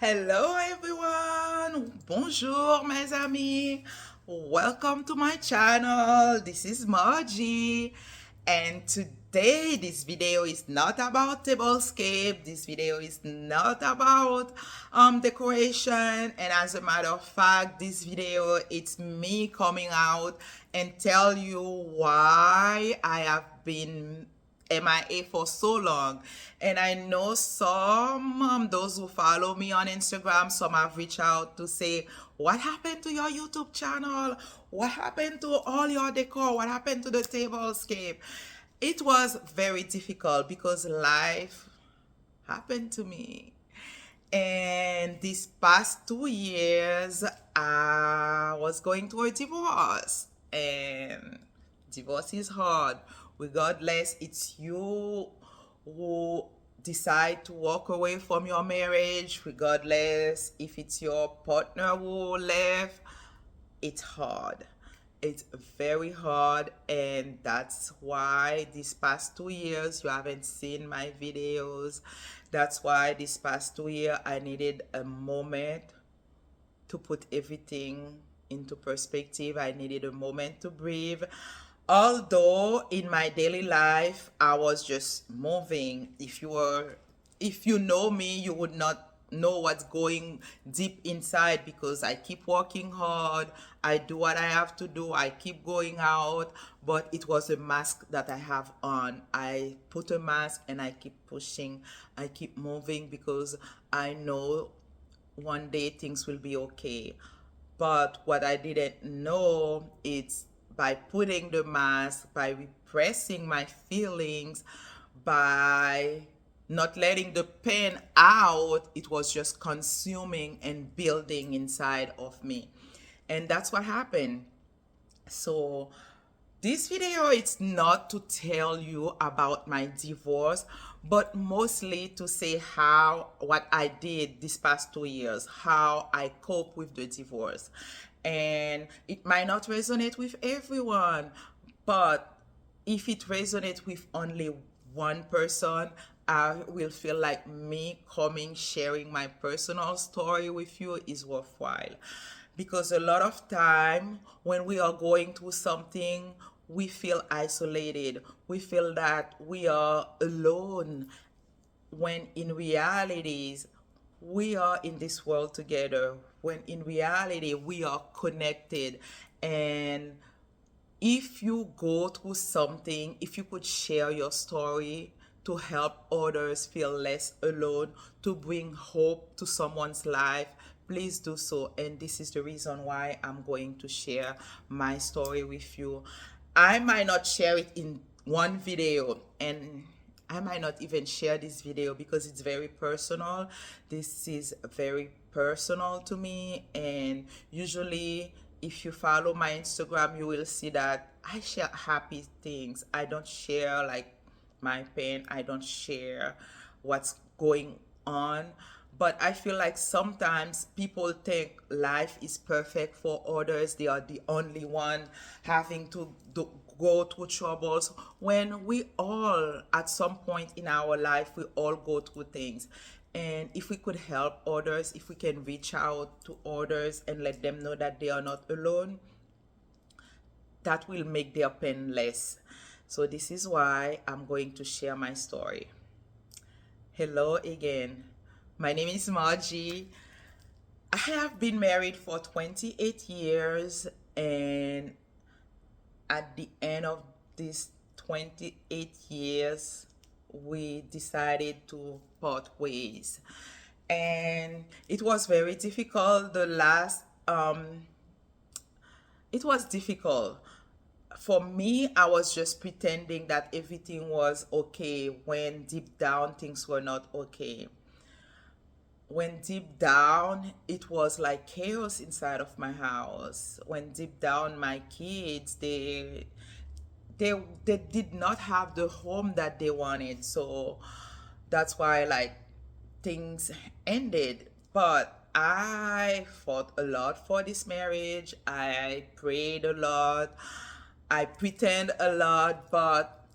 Hello everyone, bonjour mes amis, welcome to my channel. This is Marjie, and today this video is not about tablescape. This video is not about decoration, and as a matter of fact, this video it's me coming out and tell you why I have been MIA for so long. And I know some those who follow me on Instagram, some have reached out to say, what happened to your YouTube channel? What happened to all your decor? What happened to the tablescape? It was very difficult because life happened to me. And these past 2 years, I was going through a divorce. And divorce is hard. Regardless, it's you who decide to walk away from your marriage, regardless if it's your partner who left, it's hard. It's very hard, and that's why these past 2 years you haven't seen my videos. That's why this past 2 year I needed a moment to put everything into perspective. I needed a moment to breathe. Although in my daily life I was just moving. If you know me, you would not know what's going deep inside because I keep working hard. I do what I have to do. I keep going out, but it was a mask that I have on. I put a mask and I keep pushing. I keep moving because I know one day things will be okay. But what I didn't know is by putting the mask, by repressing my feelings, by not letting the pain out, it was just consuming and building inside of me. And that's what happened. So this video it's not to tell you about my divorce, but mostly to say how what I did these past 2 years, how I cope with the divorce. And it might not resonate with everyone, but if it resonates with only one person, I will feel like me coming sharing my personal story with you is worthwhile. Because a lot of time when we are going through something, we feel isolated. We feel that we are alone when in realities we are in this world together, when in reality we are connected. And if you go through something, if you could share your story to help others feel less alone, to bring hope to someone's life, please do so. And this is the reason why I'm going to share my story with you. I might not share it in one video, and I might not even share this video because it's very personal. This is very personal to me, and usually if you follow my Instagram, you will see that I share happy things. I don't share like my pain. I don't share what's going on. But I feel like sometimes people think life is perfect for others. They are the only one having to go through troubles, when we all, at some point in our life, we all go through things. And if we could help others, if we can reach out to others and let them know that they are not alone, that will make their pain less. So this is why I'm going to share my story. Hello again. My name is Marjie. I have been married for 28 years, and at the end of these 28 years, we decided to part ways. And it was very difficult. It was difficult. For me, I was just pretending that everything was okay when deep down things were not okay. When deep down it was like chaos inside of my house. When deep down my kids, they did not have the home that they wanted. So that's why like things ended. But I fought a lot for this marriage. I prayed a lot. I pretend a lot, but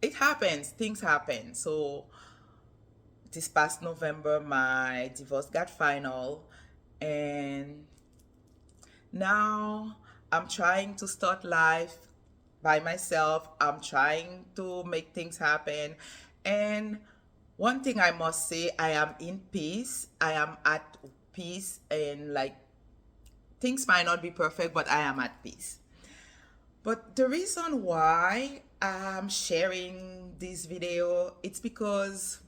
it happens. Things happen. So this past November, my divorce got final, and now I'm trying to start life by myself. I'm trying to make things happen. And one thing I must say, I am in peace. I am at peace, and like things might not be perfect, but I am at peace. But the reason why I'm sharing this video, it's because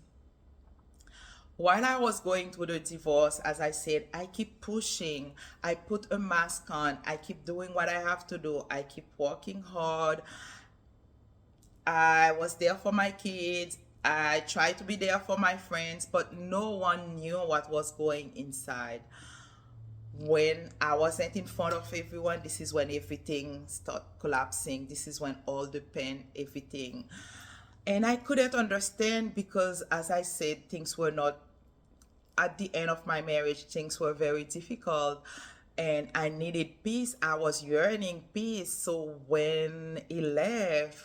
while I was going through the divorce, as I said, I keep pushing. I put a mask on. I keep doing what I have to do. I keep working hard. I was there for my kids. I tried to be there for my friends, but no one knew what was going inside. When I wasn't in front of everyone, this is when everything started collapsing. This is when all the pain, everything. And I couldn't understand because, as I said, things were not at the end of my marriage, things were very difficult and I needed peace. I was yearning peace. So when he left,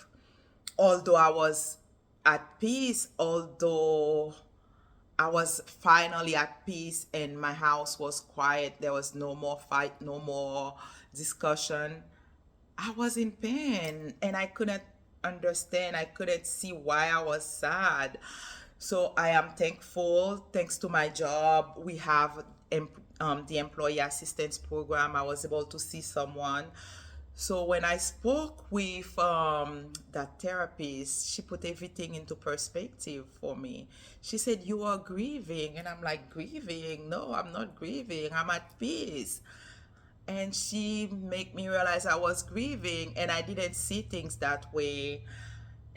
although I was at peace, although I was finally at peace and my house was quiet, there was no more fight, no more discussion, I was in pain and I couldn't understand. I couldn't see why I was sad. So I am thankful. Thanks to my job, we have the employee assistance program. I was able to see someone. So when I spoke with that therapist, she put everything into perspective for me. She said, "You are grieving," and I'm like, "Grieving? No, I'm not grieving. I'm at peace." And she made me realize I was grieving and I didn't see things that way.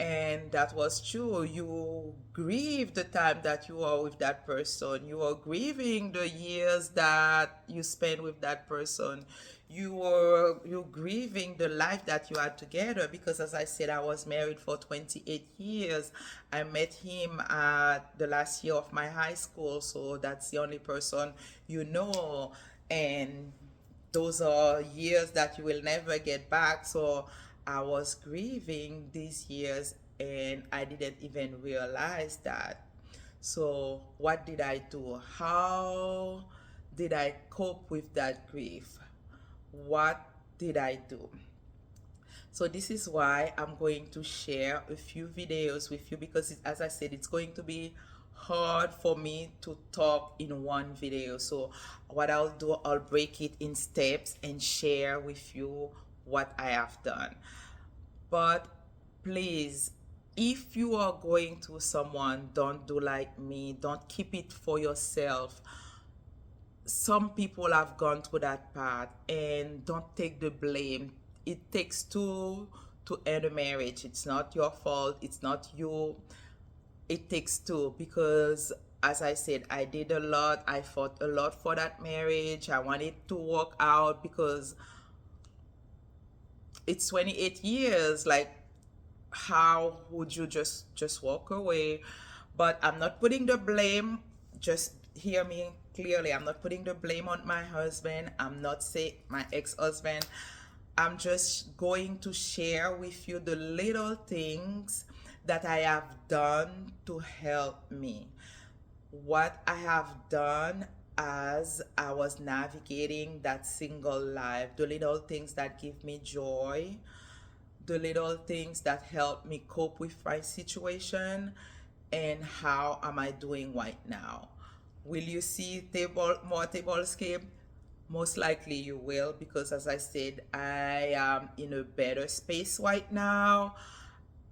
And that was true. You grieve the time that you are with that person. You are grieving the years that you spend with that person. You're grieving the life that you had together because, as I said, I was married for 28 years. I met him at the last year of my high school, so that's the only person you know. And those are years that you will never get back. So I was grieving these years and I didn't even realize that. So what did I do? How did I cope with that grief? What did I do? So this is why I'm going to share a few videos with you because as I said, it's going to be hard for me to talk in one video. So what I'll do, I'll break it in steps and share with you what I have done. But please, if you are going to someone, don't do like me. Don't keep it for yourself. Some people have gone through that path and don't take the blame. It takes two to end a marriage. It's not your fault. It's not you. It takes two because, as I said, I did a lot. I fought a lot for that marriage. I wanted to work out because it's 28 years. Like, how would you just walk away? But I'm not putting the blame. Just hear me clearly. I'm not putting the blame on my husband. I'm not saying my ex-husband. I'm just going to share with you the little things that I have done to help me. What I have done as I was navigating that single life, the little things that give me joy, the little things that help me cope with my situation, and how am I doing right now. Will you see more tablescape? Most likely you will because, as I said, I am in a better space right now.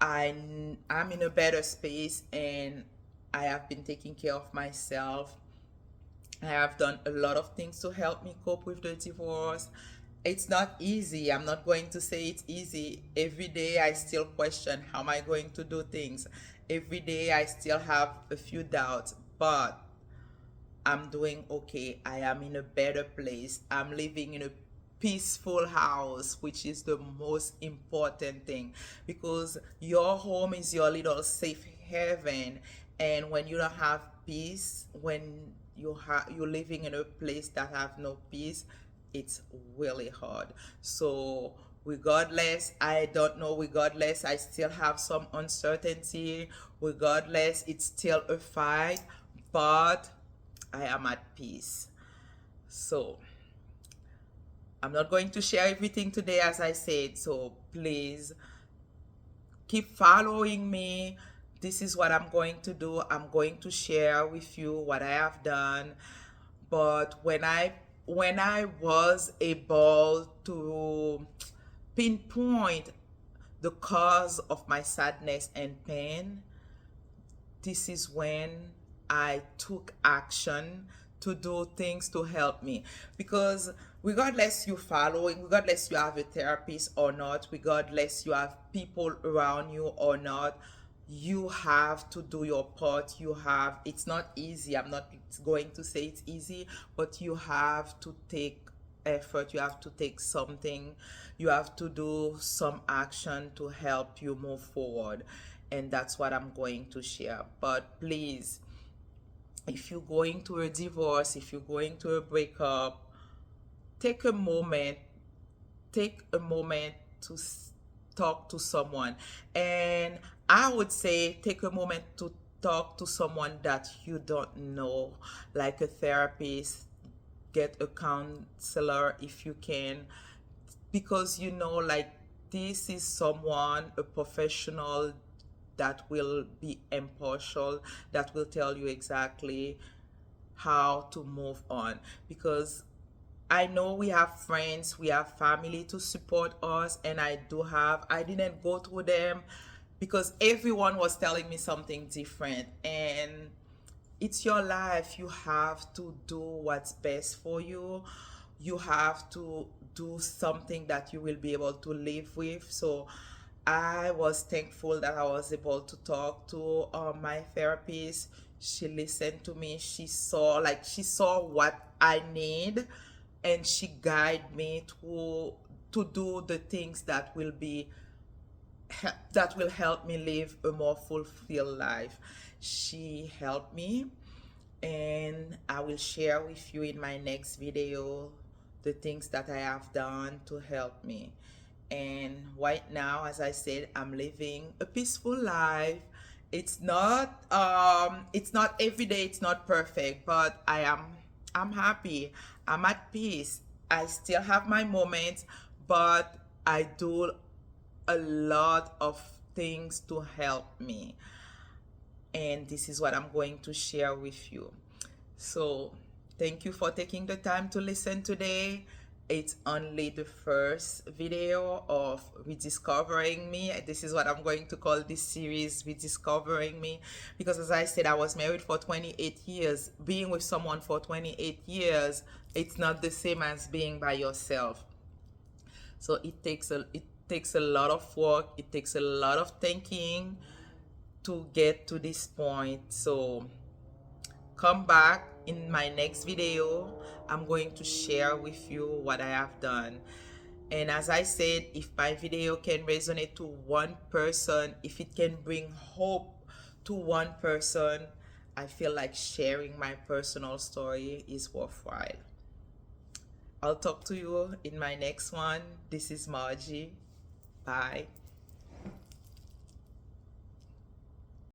I'm in a better space and I have been taking care of myself. I have done a lot of things to help me cope with the divorce. It's not easy. I'm not going to say it's easy. Every day I still question how am I going to do things. Every day I still have a few doubts, but I'm doing okay. I am in a better place. I'm living in a peaceful house, which is the most important thing because your home is your little safe haven. And when you don't have peace, when you're living in a place that have no peace, it's really hard. So Regardless, I don't know. Regardless, I still have some uncertainty. Regardless, it's still a fight, but I am at peace. So I'm not going to share everything today, as I said. So please keep following me. This is what I'm going to do. I'm going to share with you what I have done. But when I was able to pinpoint the cause of my sadness and pain, this is when I took action to do things to help me. Because regardless you following, regardless you have a therapist or not, regardless you have people around you or not, you have to do your part. It's not easy. I'm not going to say it's easy, but you have to take effort. You have to take something. You have to do some action to help you move forward. And that's what I'm going to share. But please, if you're going to a divorce, if you're going to a breakup, take a moment to talk to someone. And I would say take a moment to talk to someone that you don't know, like a therapist. Get a counselor if you can, because like this is someone, a professional, that will be impartial, that will tell you exactly how to move on. Because I know we have friends, we have family to support us, and I didn't go through them because everyone was telling me something different. And it's your life. You have to do what's best for you. You have to do something that you will be able to live with. So I was thankful that I was able to talk to my therapist. She listened to me. She saw what I need, and she guided me to do the things that will help me live a more fulfilled life. She helped me, and I will share with you in my next video the things that I have done to help me. And right now, as I said, I'm living a peaceful life. It's not every day, it's not perfect, but I'm happy. I'm at peace. I still have my moments, but I do a lot of things to help me. And this is what I'm going to share with you. So, thank you for taking the time to listen today. It's only the first video of Rediscovering Me. This is what I'm going to call this series, Rediscovering Me. Because as I said, I was married for 28 years. Being with someone for 28 years, it's not the same as being by yourself. So it takes a lot of work. It takes a lot of thinking to get to this point. So come back in my next video. I'm going to share with you what I have done. And as I said, if my video can resonate to one person, if it can bring hope to one person, I feel like sharing my personal story is worthwhile. I'll talk to you in my next one. This is Marjie. Bye.